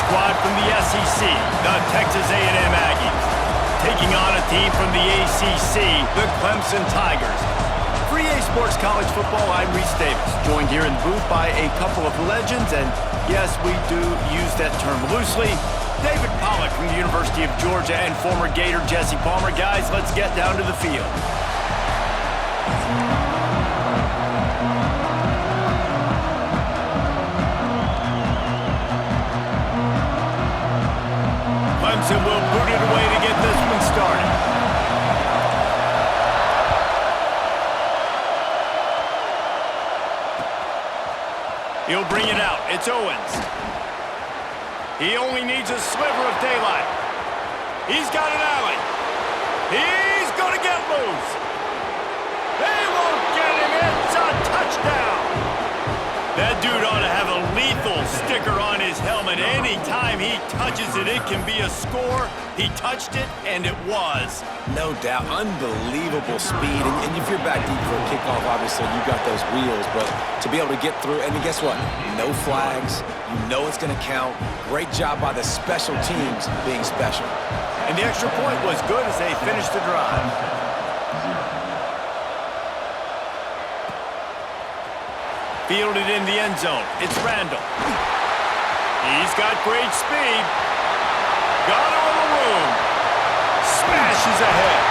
squad from the SEC, the Texas A&M Aggies, taking on a team from the ACC, the Clemson Tigers. For EA Sports College Football, I'm Reese Davis, joined here in the booth by a couple of legends, and yes, we do use that term loosely. David Pollack from the University of Georgia and former Gator Jesse Palmer. Guys, let's get down to the field. Clemson will boot it away to get this one started. He'll bring it out. It's Owens. He only needs a sliver of daylight. He's got an alley. He's going to get loose. They won't get him. It's a touchdown. That dude ought to have a lethal sticker on his helmet. Anytime he touches it, it can be a score. He touched it, and it was. No doubt. Unbelievable speed. And if you're back deep for a kickoff, obviously, you got those wheels. But to be able to get through, and guess what? No flags. You know it's going to count. Great job by the special teams being special. And the extra point was good as they finished the drive. Fielded in the end zone. It's Randall. He's got great speed. Got a little room. Smashes ahead.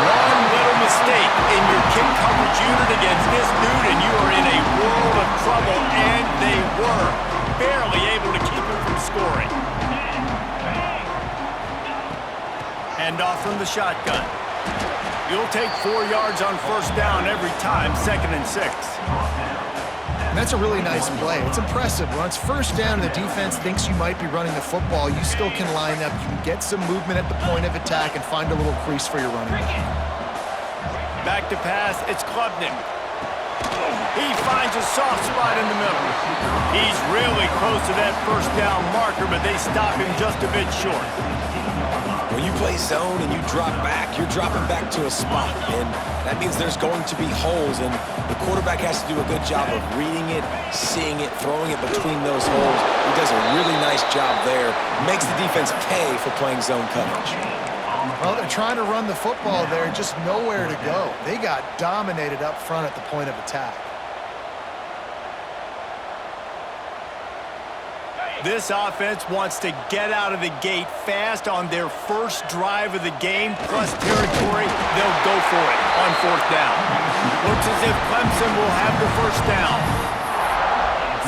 One little mistake in your kick coverage unit against this dude, and you are in a world of trouble, and they were barely able to keep him from scoring. Handoff from the shotgun. You'll take 4 yards on first down every time, 2nd and 6. And that's a really nice play. It's impressive. When it's first down and the defense thinks you might be running the football, you still can line up. You can get some movement at the point of attack and find a little crease for your running back. Back to pass. It's Klubnik. He finds a soft spot in the middle. He's really close to that first down marker, but they stop him just a bit short. When you play zone and you drop back, you're dropping back to a spot. And that means there's going to be holes, and the quarterback has to do a good job of reading it, seeing it, throwing it between those holes. He does a really nice job there. Makes the defense pay for playing zone coverage. Well, they're trying to run the football there, just nowhere to go. They got dominated up front at the point of attack. This offense wants to get out of the gate fast on their first drive of the game, plus territory. They'll go for it on 4th down. Looks as if Clemson will have the first down.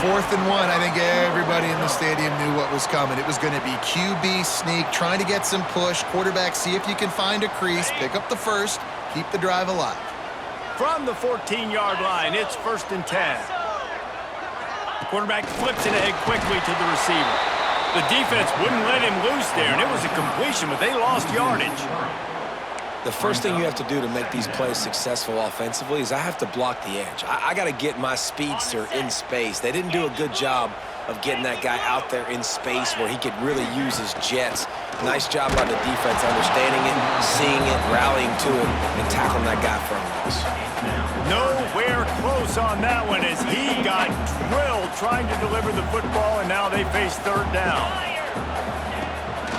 4th and 1, I think everybody in the stadium knew what was coming. It was going to be QB sneak, trying to get some push. Quarterback, see if you can find a crease, pick up the first, keep the drive alive. From the 14-yard line, it's 1st and 10. Quarterback flips it ahead quickly to the receiver. The defense wouldn't let him loose there, and it was a completion, but they lost yardage. The first thing you have to do to make these plays successful offensively is I have to block the edge. I got to get my speedster in space. They didn't do a good job of getting that guy out there in space where he could really use his jets. Nice job by the defense understanding it, seeing it, rallying to it, and tackling that guy from us. Nowhere close on that one as he got drilled trying to deliver the football, and now they face 3rd down.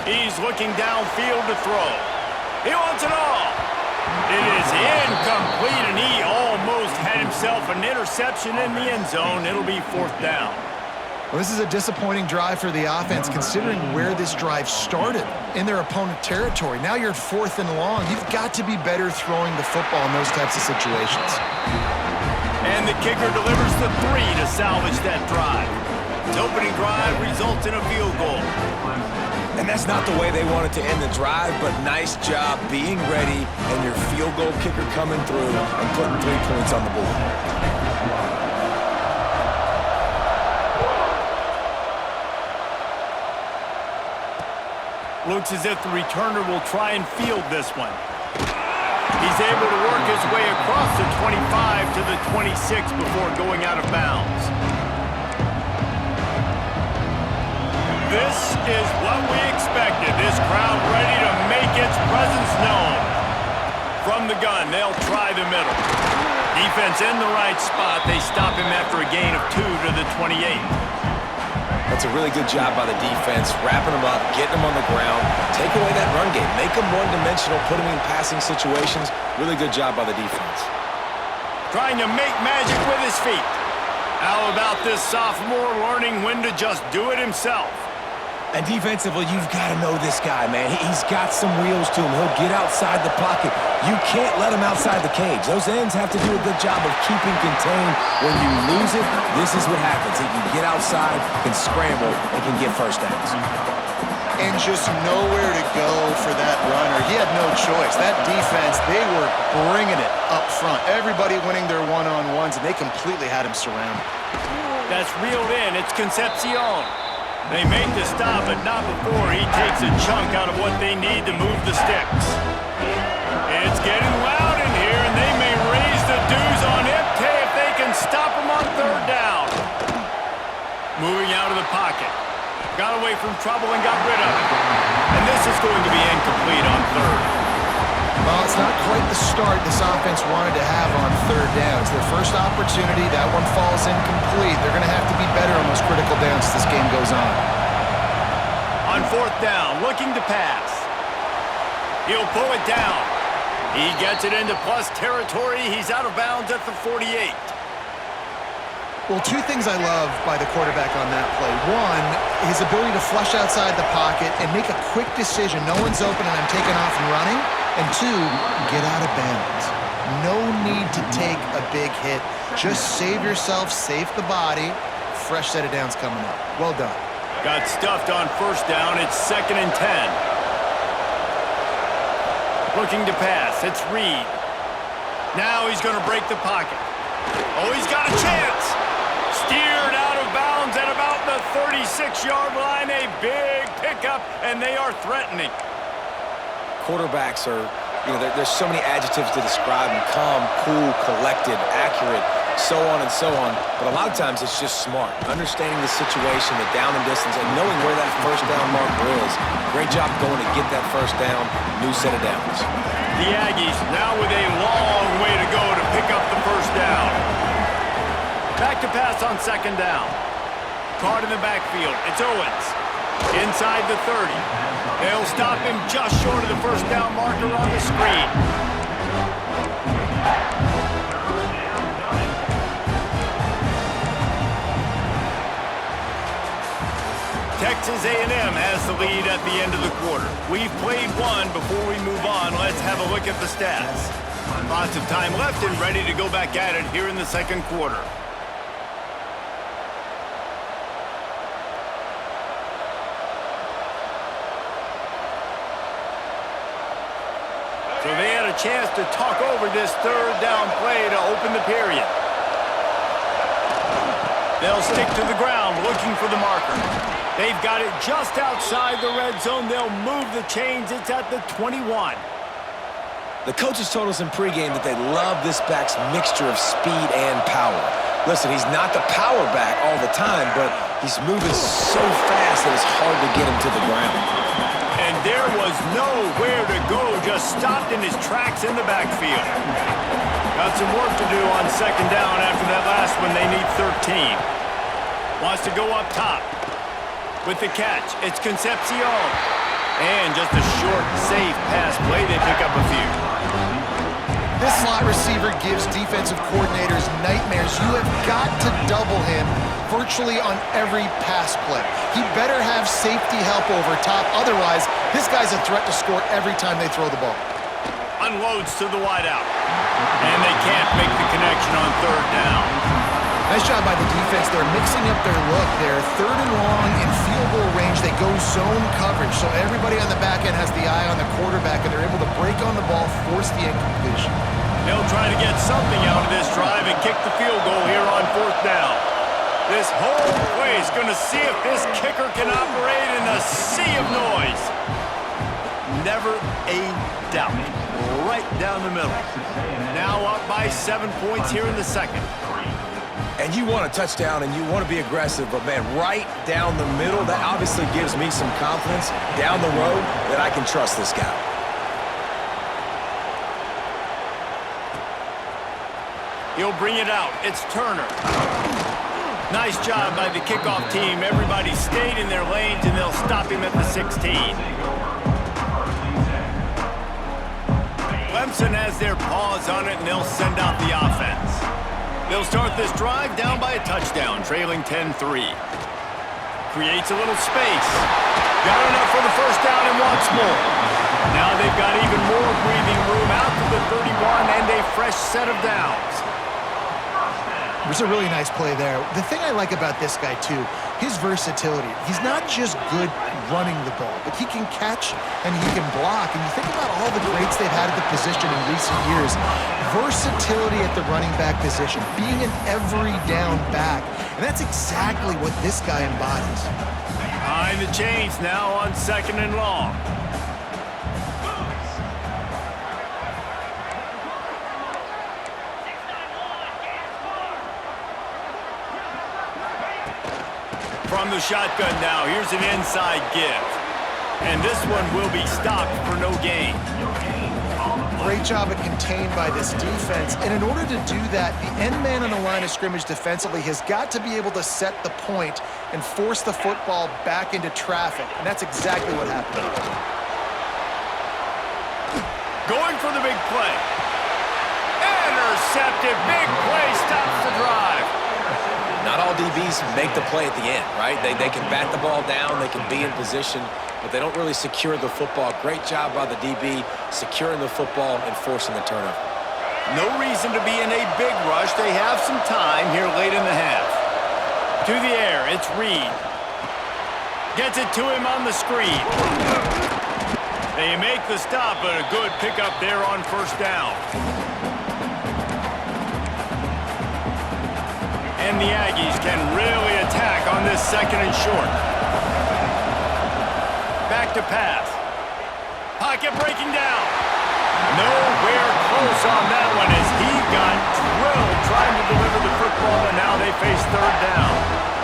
He's looking downfield to throw. He wants it all. It is incomplete, and he almost had himself an interception in the end zone. It'll be 4th down. Well, this is a disappointing drive for the offense, considering where this drive started in their opponent territory. Now you're at 4th and long. You've got to be better throwing the football in those types of situations. And the kicker delivers the 3 to salvage that drive. His opening drive results in a field goal. And that's not the way they wanted to end the drive, but nice job being ready and your field goal kicker coming through and putting 3 points on the board. Looks as if the returner will try and field this one. He's able to work his way across the 25 to the 26 before going out of bounds. This is what we expected. This crowd ready to make its presence known. From the gun, they'll try the middle. Defense in the right spot. They stop him after a gain of 2 to the 28. That's a really good job by the defense, wrapping them up, getting them on the ground, take away that run game, make them one-dimensional, put them in passing situations. Really good job by the defense. Trying to make magic with his feet. How about this sophomore learning when to just do it himself? And defensively, you've got to know this guy, man. He's got some wheels to him. He'll get outside the pocket. You can't let him outside the cage. Those ends have to do a good job of keeping contained. When you lose it, this is what happens. He can get outside, can scramble, and can get first downs. And just nowhere to go for that runner. He had no choice. That defense, they were bringing it up front. Everybody winning their one-on-ones, and they completely had him surrounded. That's reeled in. It's Concepcion. They make the stop, but not before he takes a chunk out of what they need to move the sticks. It's getting loud in here, and they may raise the dues on Ipte if they can stop him on third down. Moving out of the pocket. Got away from trouble and got rid of it. And this is going to be incomplete on third. Well, it's not quite the start this offense wanted to have on third down. It's their first opportunity. That one falls incomplete. They're going to have to be better on those critical downs as this game goes on. On fourth down, looking to pass. He'll pull it down. He gets it into plus territory. He's out of bounds at the 48. Well, two things I love by the quarterback on that play. One, his ability to flush outside the pocket and make a quick decision. No one's open and I'm taking off and running. And two, get out of bounds. No need to take a big hit. Just save yourself, save the body. Fresh set of downs coming up. Well done. Got stuffed on first down. It's 2nd and 10. Looking to pass. It's Reed. Now he's going to break the pocket. Oh, he's got a chance. Steered out of bounds at about the 36-yard line. A big pickup, and they are threatening. Quarterbacks are, there's so many adjectives to describe them. Calm, cool, collected, accurate, so on and so on. But a lot of times it's just smart. Understanding the situation, the down and distance, and knowing where that first down marker is. Great job going to get that first down. New set of downs. The Aggies now with a long way to go to pick up the first down. Back to pass on 2nd down. Caught in the backfield. It's Owens. Inside the 30. They'll stop him just short of the first down marker on the screen. Texas A&M has the lead at the end of the quarter. We've played one. Before we move on, let's have a look at the stats. Lots of time left and ready to go back at it here in the second quarter. So they had a chance to talk over this third down play to open the period. They'll stick to the ground looking for the marker. They've got it just outside the red zone. They'll move the chains. It's at the 21. The coaches told us in pregame that they love this back's mixture of speed and power. Listen, he's not the power back all the time, but he's moving so fast that it's hard to get him to the ground. And there was nowhere to go, just stopped in his tracks in the backfield. Got some work to do on 2nd down after that last one. They need 13. Wants to go up top. With the catch, it's Concepcion. And just a short, safe pass play. They pick up a few. This slot receiver gives defensive coordinators nightmares. You have got to double him virtually on every pass play. He better have safety help over top. Otherwise, this guy's a threat to score every time they throw the ball. Unloads to the wideout. And they can't make the connection on 3rd down. Nice job by the defense. They're mixing up their look. They're 3rd and long in field goal range. They go zone coverage. So everybody on the back end has the eye on the quarterback, and they're able to break on the ball, force the incompletion. They'll try to get something out of this drive and kick the field goal here on 4th down. This whole play is going to see if this kicker can operate in a sea of noise. Never a doubt. Right down the middle. Now up by 7 points here in the second. And you want a touchdown and you want to be aggressive, but man, right down the middle, that obviously gives me some confidence down the road that I can trust this guy. He'll bring it out. It's Turner. Nice job by the kickoff team. Everybody stayed in their lanes, and they'll stop him at the 16. Clemson has their paws on it, and they'll send out the offense. They'll start this drive down by a touchdown, trailing 10-3. Creates a little space. Got enough for the first down and wants more. Now they've got even more breathing room out to the 31 and a fresh set of downs. It was a really nice play there. The thing I like about this guy, too, his versatility. He's not just good running the ball, but he can catch and he can block. And you think about all the greats they've had at the position in recent years. Versatility at the running back position, being an every down back. And that's exactly what this guy embodies. Behind the chains now on 2nd and long. From the shotgun now, here's an inside give. And this one will be stopped for no gain. Great job of contained by this defense. And in order to do that, the end man on the line of scrimmage defensively has got to be able to set the point and force the football back into traffic. And that's exactly what happened. Going for the big play. Intercepted. Big play stops the drive. Not all DBs make the play at the end, right? They can bat the ball down, they can be in position, but they don't really secure the football. Great job by the DB securing the football and forcing the turnover. No reason to be in a big rush. They have some time here late in the half. To the air, it's Reed. Gets it to him on the screen. They make the stop, but a good pickup there on first down. And the Aggies can really attack on this 2nd and short. Back to pass. Pocket breaking down. Nowhere close on that one as he got drilled trying to deliver the football, and now they face 3rd down.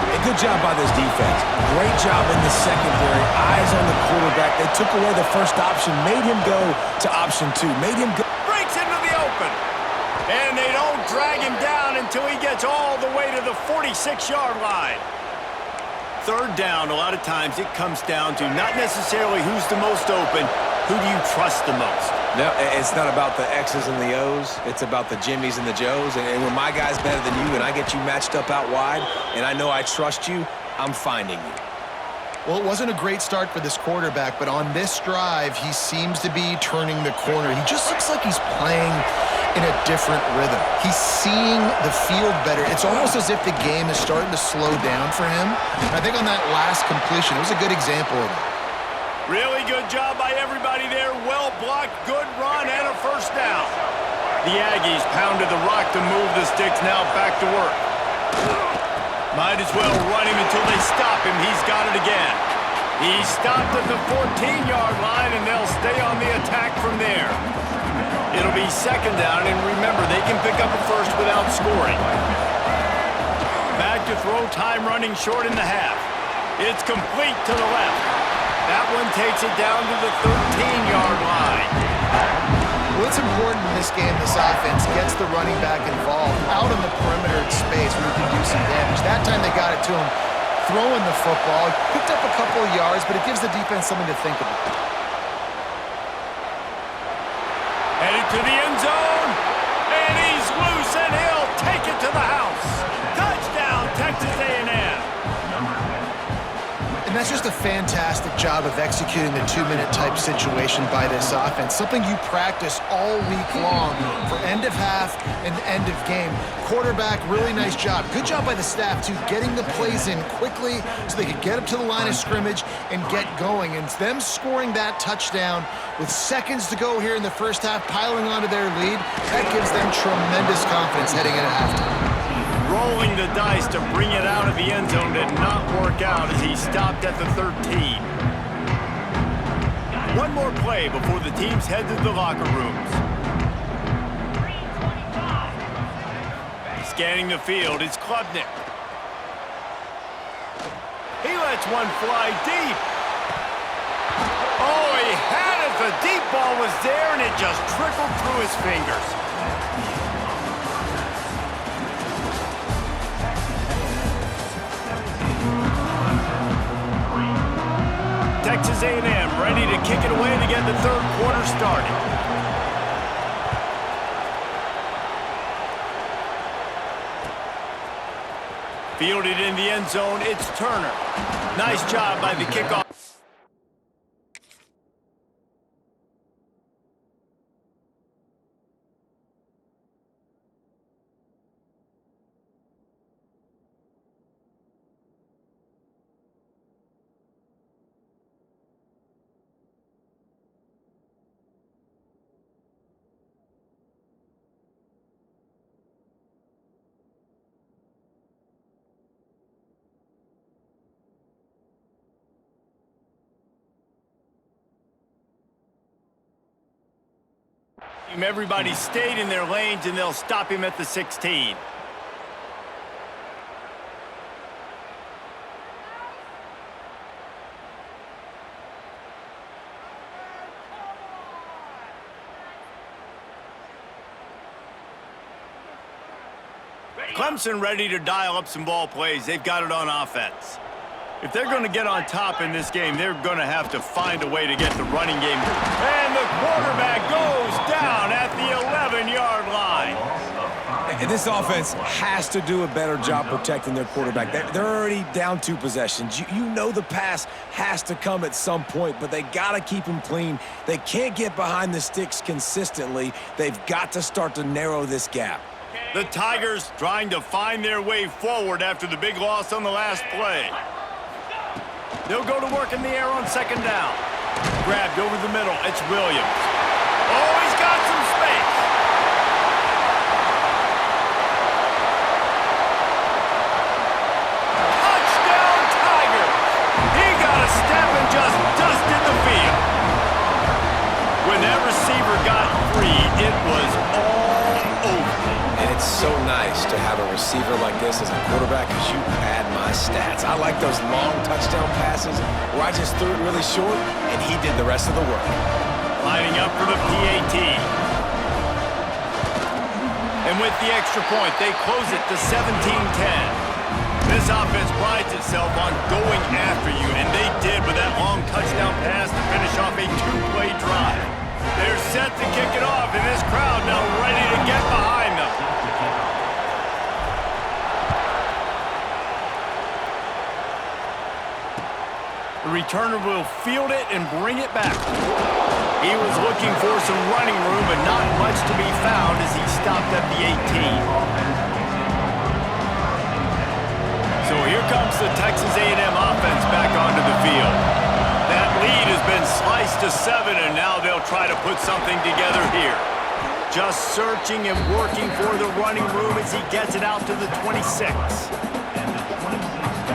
A good job by this defense. Great job in the secondary. Eyes on the quarterback. They took away the first option, made him go to option 2, made him go. Breaks into the open. And they don't drag him down until he gets all the way to the 46-yard line. 3rd down, a lot of times it comes down to not necessarily who's the most open, who do you trust the most? No, it's not about the X's and the O's. It's about the Jimmys and the Joes. And when my guy's better than you and I get you matched up out wide and I know I trust you, I'm finding you. Well, it wasn't a great start for this quarterback, but on this drive, he seems to be turning the corner. He just looks like he's playing in a different rhythm. He's seeing the field better. It's almost as if the game is starting to slow down for him. I think on that last completion, it was a good example of it. Really good job by everybody there. Well blocked, good run, and a first down. The Aggies pounded the rock to move the sticks, now back to work. Might as well run him until they stop him. He's got it again. He stopped at the 14-yard line, and they'll stay on the attack from there. It'll be 2nd down, and remember, they can pick up a first without scoring. Back to throw, time running short in the half. It's complete to the left. That one takes it down to the 13-yard line. Well, it's important in this game, this offense gets the running back involved out in the perimeter space where he can do some damage. That time they got it to him throwing the football. Picked up a couple of yards, but it gives the defense something to think about. Headed to the end zone, and he's loose, and he'll take it to the house. Touchdown, Texas A&M. And that's just a fantastic job of executing the 2-minute type situation by this offense. Something you practice all week long for end of half and end of game. Quarterback, really nice job. Good job by the staff, too, getting the plays in quickly so they could get up to the line of scrimmage and get going. And them scoring that touchdown with seconds to go here in the first half, piling onto their lead, that gives them tremendous confidence heading into halftime. Rolling the dice to bring it out of the end zone did not work out as he stopped at the 13. One more play before the teams head to the locker rooms. Scanning the field, it's Klubnik. He lets one fly deep. Oh, he had it. The deep ball was there, and it just trickled through his fingers. Texas A&M ready to kick it away to get the third quarter started. Fielded in the end zone, it's Turner. Nice job by the kickoff. Everybody stayed in their lanes, and they'll stop him at the 16. Clemson ready to dial up some ball plays. They've got it on offense. If they're going to get on top in this game, they're going to have to find a way to get the running game. And the quarterback goes down at the 11-yard line. And this offense has to do a better job protecting their quarterback. They're already down 2 possessions. You know the pass has to come at some point, but they got to keep him clean. They can't get behind the sticks consistently. They've got to start to narrow this gap. The Tigers trying to find their way forward after the big loss on the last play. They'll go to work in the air on second down. Grabbed over the middle. It's Williams. Oh, he's got some space. Touchdown, Tigers. He got a step and just dusted the field. When that receiver got free, it was all over. And it's so nice to have a receiver like this as a quarterback because you pad my stats. I like those long touchdown passes where I just threw it really short and he did the rest of the work. Lining up for the PAT. And with the extra point, they close it to 17-10. This offense prides itself on going after you, and they did with that long touchdown pass to finish off a 2-play drive. They're set to kick it off, and this crowd now ready to get behind them. The returner will field it and bring it back. He was looking for some running room, but not much to be found as he stopped at the 18. So here comes the Texas A&M offense back onto the field. That lead has been sliced to 7, and now they'll try to put something together here. Just searching and working for the running room as he gets it out to the 26.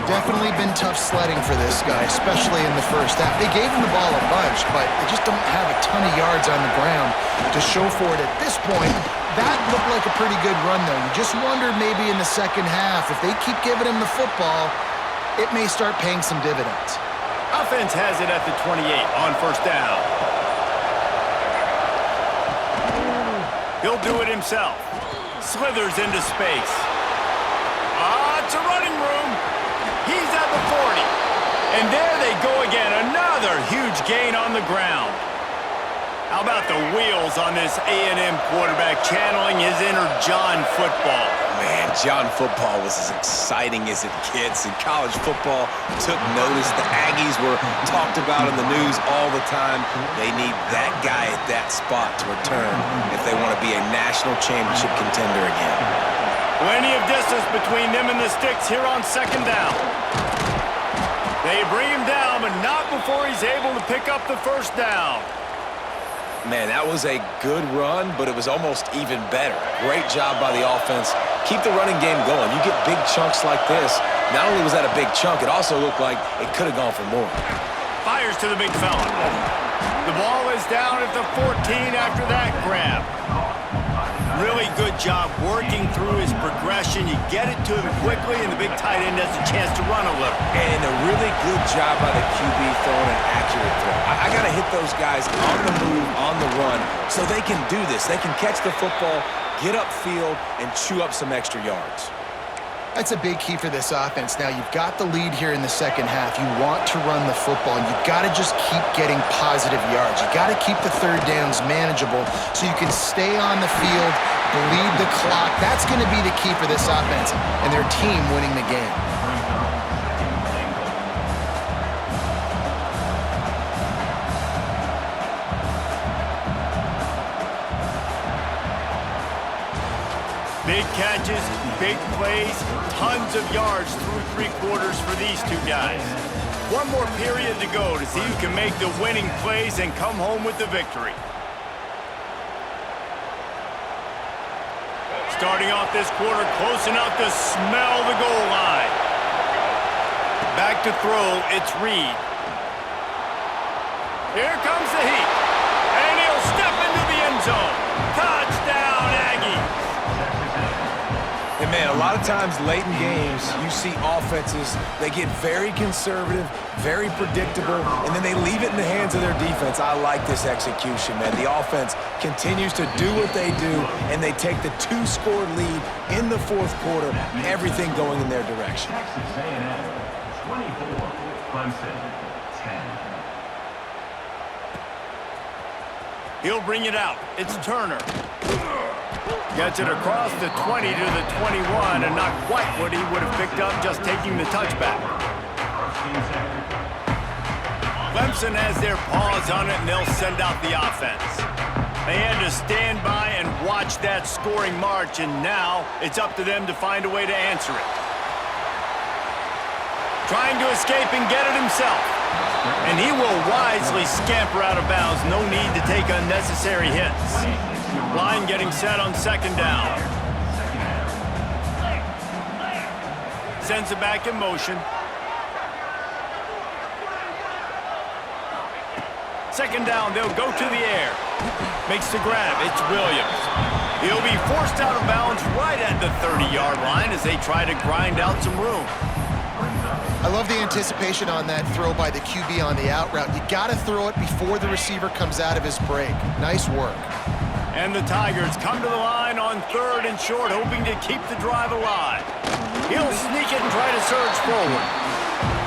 Definitely been tough sledding for this guy, especially in the first half. They gave him the ball a bunch, but they just don't have a ton of yards on the ground to show for it at this point. That looked like a pretty good run, though. You just wondered maybe in the second half, if they keep giving him the football, it may start paying some dividends. Offense has it at the 28 on first down. He'll do it himself. Slithers into space. It's a running room. He's at the 40. And there they go again. Another huge gain on the ground. How about the wheels on this A&M quarterback channeling his inner John football? Man, John football was as exciting as it gets, and college football took notice. The Aggies were talked about in the news all the time. They need that guy at that spot to return if they want to be a national championship contender again. Plenty of distance between them and the sticks here on second down. They bring him down, but not before he's able to pick up the first down. Man, that was a good run, but it was almost even better. Great job by the offense. Keep the running game going. You get big chunks like this. Not only was that a big chunk, it also looked like it could have gone for more. Fires to the big fella. The ball is down at the 14 after that grab. Really good job working through his progression. You get it to him quickly, and the big tight end has a chance to run a little. And a really good job by the QB throwing an accurate throw. I got to hit those guys on the move, on the run, so they can do this. They can catch the football, get upfield, and chew up some extra yards. That's a big key for this offense. Now, you've got the lead here in the second half. You want to run the football, and you've got to just keep getting positive yards. You've got to keep the third downs manageable so you can stay on the field, bleed the clock. That's going to be the key for this offense and their team winning the game. Big catches, big plays, tons of yards through 3 quarters for these two guys. One more period to go to see who can make the winning plays and come home with the victory. Starting off this quarter close enough to smell the goal line. Back to throw, it's Reed. Here comes the heat. And he'll step into the end zone. Touchdown, Aggies. And man, a lot of times late in games, you see offenses, they get very conservative, very predictable, and then they leave it in the hands of their defense. I like this execution, man. The offense continues to do what they do, and they take the 2-score lead in the fourth quarter, everything going in their direction. Texas A&M 24, Clemson 10. He'll bring it out. It's Turner. Gets it across the 20 to the 21, and not quite what he would have picked up just taking the touchback. Clemson has their paws on it, and they'll send out the offense. They had to stand by and watch that scoring march, and now it's up to them to find a way to answer it. Trying to escape and get it himself. And he will wisely scamper out of bounds. No need to take unnecessary hits. Line getting set on second down. Sends it back in motion. Second down, they'll go to the air. Makes the grab, it's Williams. He'll be forced out of bounds right at the 30-yard line as they try to grind out some room. I love the anticipation on that throw by the QB on the out route. You got to throw it before the receiver comes out of his break. Nice work. And the Tigers come to the line on 3rd and short, hoping to keep the drive alive. He'll sneak it and try to surge forward.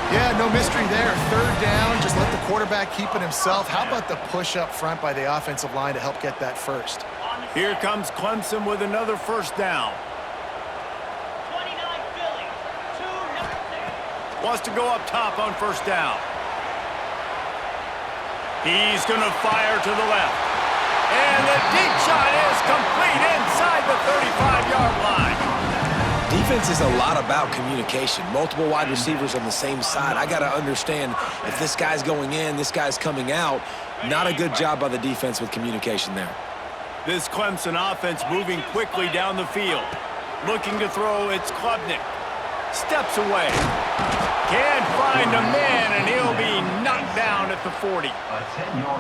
Yeah, no mystery there. 3rd down, just let the quarterback keep it himself. How about the push up front by the offensive line to help get that first? Here comes Clemson with another first down. Wants to go up top on first down. He's going to fire to the left. And the deep shot is complete inside the 35-yard line. Defense is a lot about communication. Multiple wide receivers on the same side. I got to understand if this guy's going in, this guy's coming out. Not a good job by the defense with communication there. This Clemson offense moving quickly down the field. Looking to throw, it's Klubnik. Steps away. Can't find a man, and he'll be knocked down at the 40.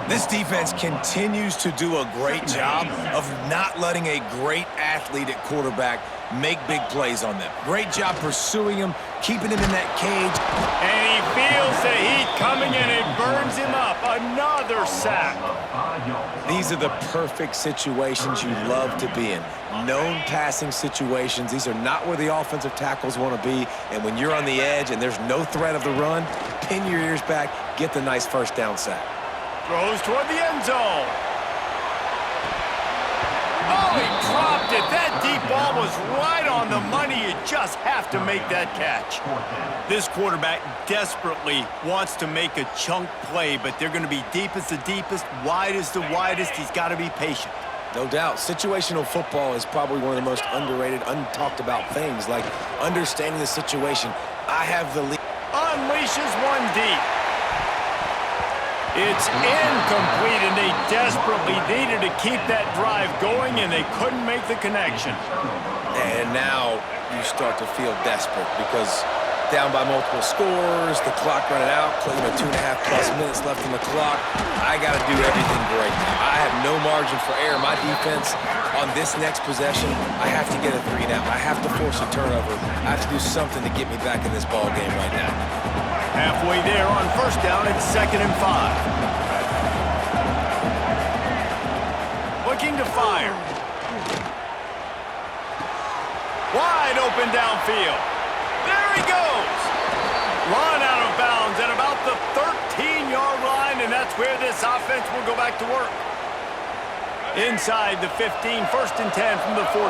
This defense continues to do a great job of not letting a great athlete at quarterback make big plays on them. Great job pursuing him, keeping him in that cage. And he feels the heat coming, and it burns him up. Another sack. These are the perfect situations you love to be in. Known passing situations. These are not where the offensive tackles want to be. And when you're on the edge and there's no threat of the run, pin your ears back, get the nice first down sack. Throws toward the end zone. Oh, he dropped it. That deep ball was right on the money. You just have to make that catch. This quarterback desperately wants to make a chunk play, but they're going to be deep as the deepest, wide as the widest. He's got to be patient. No doubt. Situational football is probably one of the most underrated, untalked about things, like understanding the situation. I have the lead. Unleashes one deep. It's incomplete, and they desperately needed to keep that drive going, and they couldn't make the connection. And now you start to feel desperate because down by multiple scores, the clock running out, 2.5+ minutes left on the clock. I got to do everything great now. I have no margin for error. My defense on this next possession, I have to get a 3 now. I have to force a turnover. I have to do something to get me back in this ball game right now. Halfway there on first down, it's 2nd and 5. Looking to fire. Wide open downfield. Here he goes. Run out of bounds at about the 13-yard line, and that's where this offense will go back to work. Inside the 15, 1st and 10 from the 14.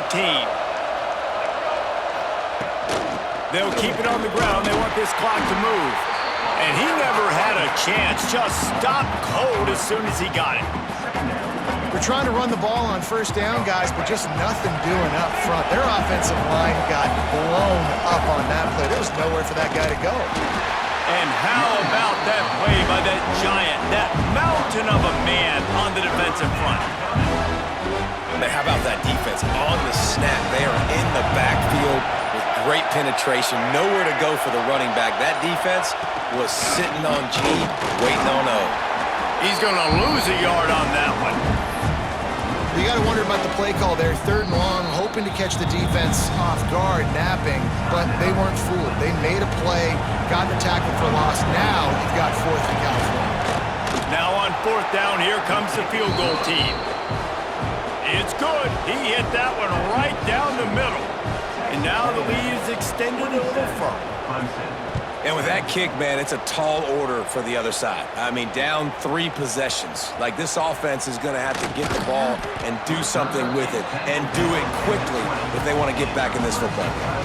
They'll keep it on the ground. They want this clock to move. And he never had a chance. Just stopped cold as soon as he got it. We're trying to run the ball on 1st down, guys, but just nothing doing up front. Their offensive line got blown up on that play. There was nowhere for that guy to go. And how about that play by that giant, that mountain of a man on the defensive front? Man, how about that defense on the snap? They are in the backfield with great penetration. Nowhere to go for the running back. That defense was sitting on G, waiting on O. He's going to lose a yard on that one. You got to wonder about the play call there. 3rd and long, hoping to catch the defense off guard, napping, but they weren't fooled. They made a play, got the tackle for loss. Now you've got 4th and California. Now on 4th down, here comes the field goal team. It's good. He hit that one right down the middle. And now the lead is extended a little further. And with that kick, man, it's a tall order for the other side. I mean, down 3 possessions. Like, this offense is going to have to get the ball and do something with it, and do it quickly if they want to get back in this football game.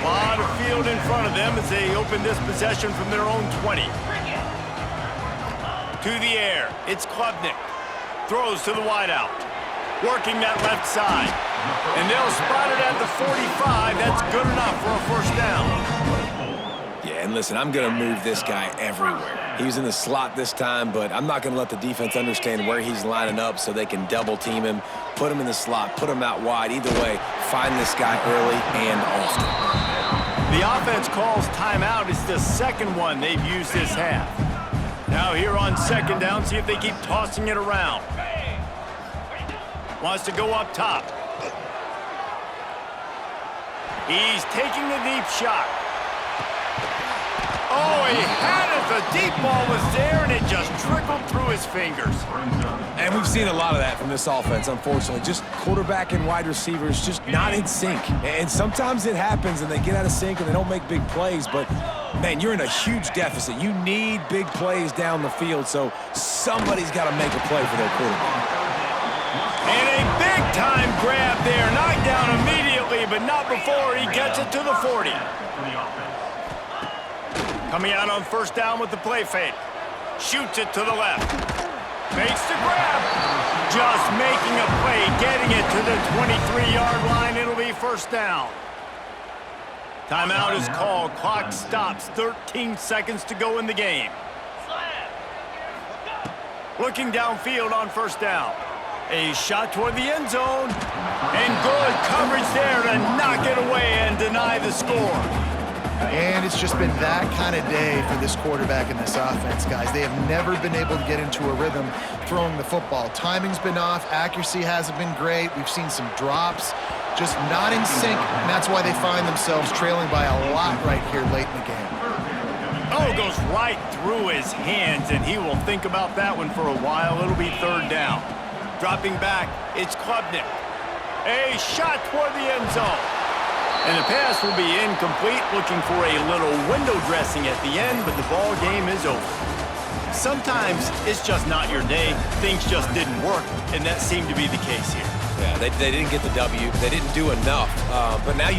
A lot of field in front of them as they open this possession from their own 20. To the air, it's Klubnik. Throws to the wideout. Working that left side. And they'll spot it at the 45. That's good enough for a 1st down. Yeah, and listen, I'm going to move this guy everywhere. He was in the slot this time, but I'm not going to let the defense understand where he's lining up so they can double team him, put him in the slot, put him out wide. Either way, find this guy early and often. The offense calls timeout. It's the 2nd one they've used this half. Now here on 2nd down, see if they keep tossing it around. Wants to go up top. He's taking the deep shot. Oh, he had it. The deep ball was there, and it just trickled through his fingers. And we've seen a lot of that from this offense, unfortunately. Just quarterback and wide receivers just not in sync. And sometimes it happens, and they get out of sync, and they don't make big plays. But, man, you're in a huge deficit. You need big plays down the field, so somebody's got to make a play for their quarterback. And a big-time grab there. Knocked down immediately, but not before he gets it to the 40. Coming out on 1st down with the play fake. Shoots it to the left. Makes the grab. Just making a play, getting it to the 23-yard line. It'll be 1st down. Timeout is called. Clock stops. 13 seconds to go in the game. Looking downfield on 1st down. A shot toward the end zone. And good coverage there to knock it away and deny the score. And it's just been that kind of day for this quarterback and this offense, guys. They have never been able to get into a rhythm throwing the football. Timing's been off. Accuracy hasn't been great. We've seen some drops. Just not in sync, and that's why they find themselves trailing by a lot right here late in the game. Oh, goes right through his hands, and he will think about that one for a while. It'll be 3rd down. Dropping back, it's Klubnik. A shot toward the end zone. And the pass will be incomplete, looking for a little window dressing at the end, but the ball game is over. Sometimes it's just not your day. Things just didn't work, and that seemed to be the case here. Yeah, they didn't get the W. They didn't do enough. But now you